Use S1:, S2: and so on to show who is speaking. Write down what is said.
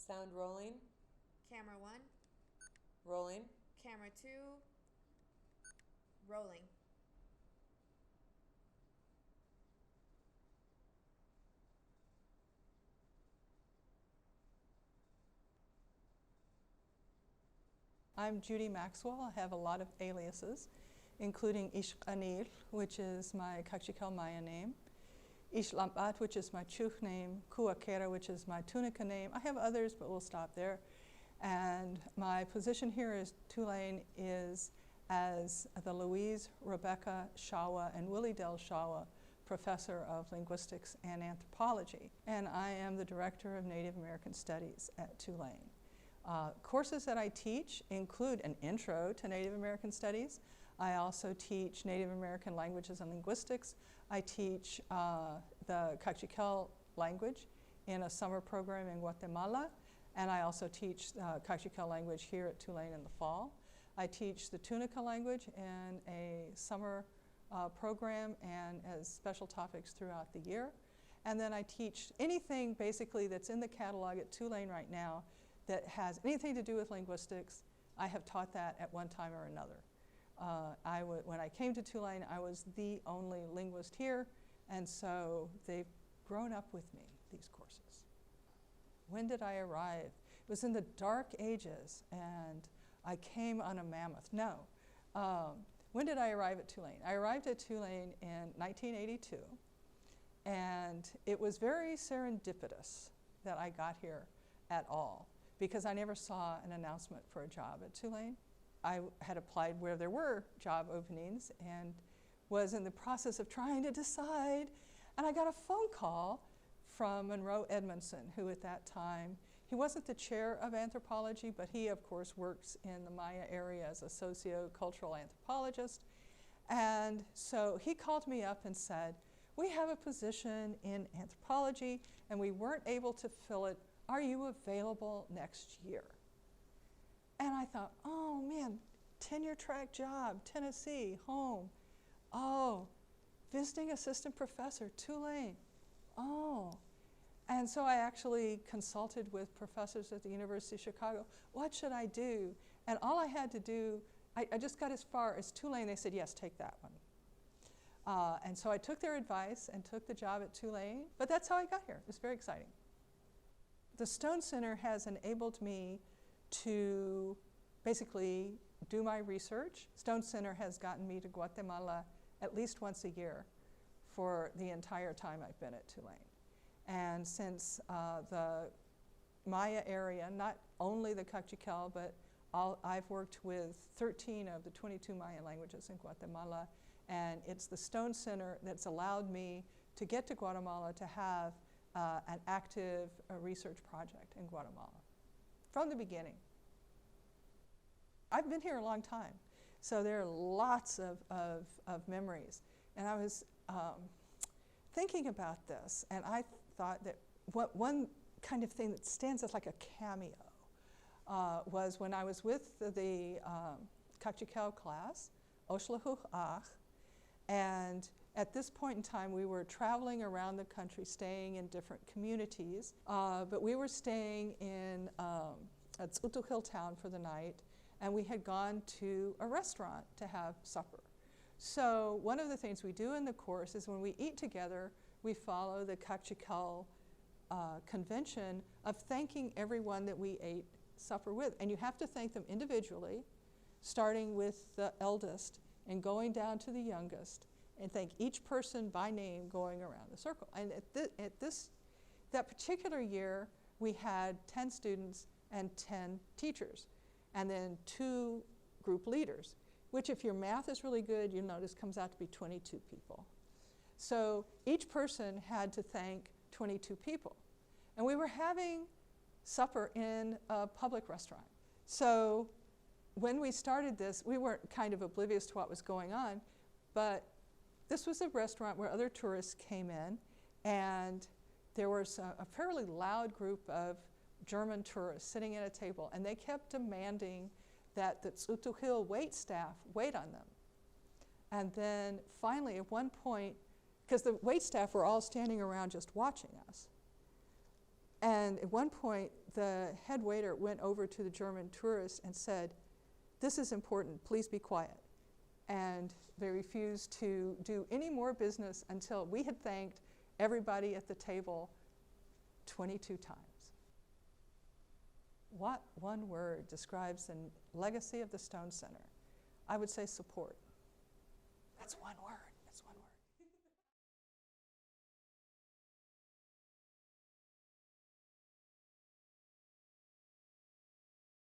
S1: Sound rolling.
S2: Camera 1.
S1: Rolling.
S2: Camera 2. Rolling.
S3: I'm Judith Maxwell. I have a lot of aliases, including Ishqanil, which is my Kaqchikel Maya name, Ishlambat, which is my Chuch name, Kuakera, which is my Tunica name. I have others, but we'll stop there. And my position here as Tulane is as the Louise Rebecca Shawa and Willie Del Shawa Professor of Linguistics and Anthropology. And I am the Director of Native American Studies at Tulane. Courses that I teach include an intro to Native American Studies. I also teach Native American languages and linguistics. I teach the Kaqchikel language in a summer program in Guatemala. And I also teach Kaqchikel language here at Tulane in the fall. I teach the Tunica language in a summer program and as special topics throughout the year. And then I teach anything basically that's in the catalog at Tulane right now that has anything to do with linguistics. I have taught that at one time or another. When I came to Tulane, I was the only linguist here, and so they've grown up with me, these courses. When did I arrive? It was in the dark ages, and I came on a mammoth. No. When did I arrive at Tulane? I arrived at Tulane in 1982, and it was very serendipitous that I got here at all, because I never saw an announcement for a job at Tulane. I had applied where there were job openings and was in the process of trying to decide, and I got a phone call from Monroe Edmondson, who at that time, he wasn't the chair of anthropology, but he of course works in the Maya area as a socio-cultural anthropologist. And so he called me up and said, we have a position in anthropology and we weren't able to fill it. Are you available next year? And I thought, oh man, tenure track job, Tennessee, home. Oh, visiting assistant professor, Tulane. Oh. And so I actually consulted with professors at the University of Chicago. What should I do? And all I had to do, I just got as far as Tulane. They said, yes, take that one. And so I took their advice and took the job at Tulane. But that's how I got here. It was very exciting. The Stone Center has enabled me to basically do my research. Stone Center has gotten me to Guatemala at least once a year for the entire time I've been at Tulane. And since the Maya area, not only the Kaqchikel, but I've worked with 13 of the 22 Maya languages in Guatemala, and it's the Stone Center that's allowed me to get to Guatemala to have an active research project in Guatemala from the beginning. I've been here a long time, so there are lots of memories. And I was thinking about this, and I thought that one kind of thing that stands as like a cameo was when I was with the Kaqchikel class, Oxlajuj, and at this point in time, we were traveling around the country, staying in different communities, but we were staying in a Tz'utukhil town for the night, and we had gone to a restaurant to have supper. So one of the things we do in the course is when we eat together, we follow the Kaqchikel convention of thanking everyone that we ate supper with. And you have to thank them individually, starting with the eldest and going down to the youngest, and thank each person by name going around the circle. And that particular year, we had 10 students and 10 teachers, and then 2 group leaders, which if your math is really good, you'll notice comes out to be 22 people. So each person had to thank 22 people. And we were having supper in a public restaurant. So when we started this, we weren't kind of oblivious to what was going on, but this was a restaurant where other tourists came in, and there was a fairly loud group of German tourists sitting at a table, and they kept demanding that the Tz'utukhil wait staff wait on them. And then finally, at one point, because the wait staff were all standing around just watching us, And at one point, the head waiter went over to the German tourists and said, "This is important, please be quiet." And they refused to do any more business until we had thanked everybody at the table 22 times. What one word describes the legacy of the Stone Center? I would say support. That's one word.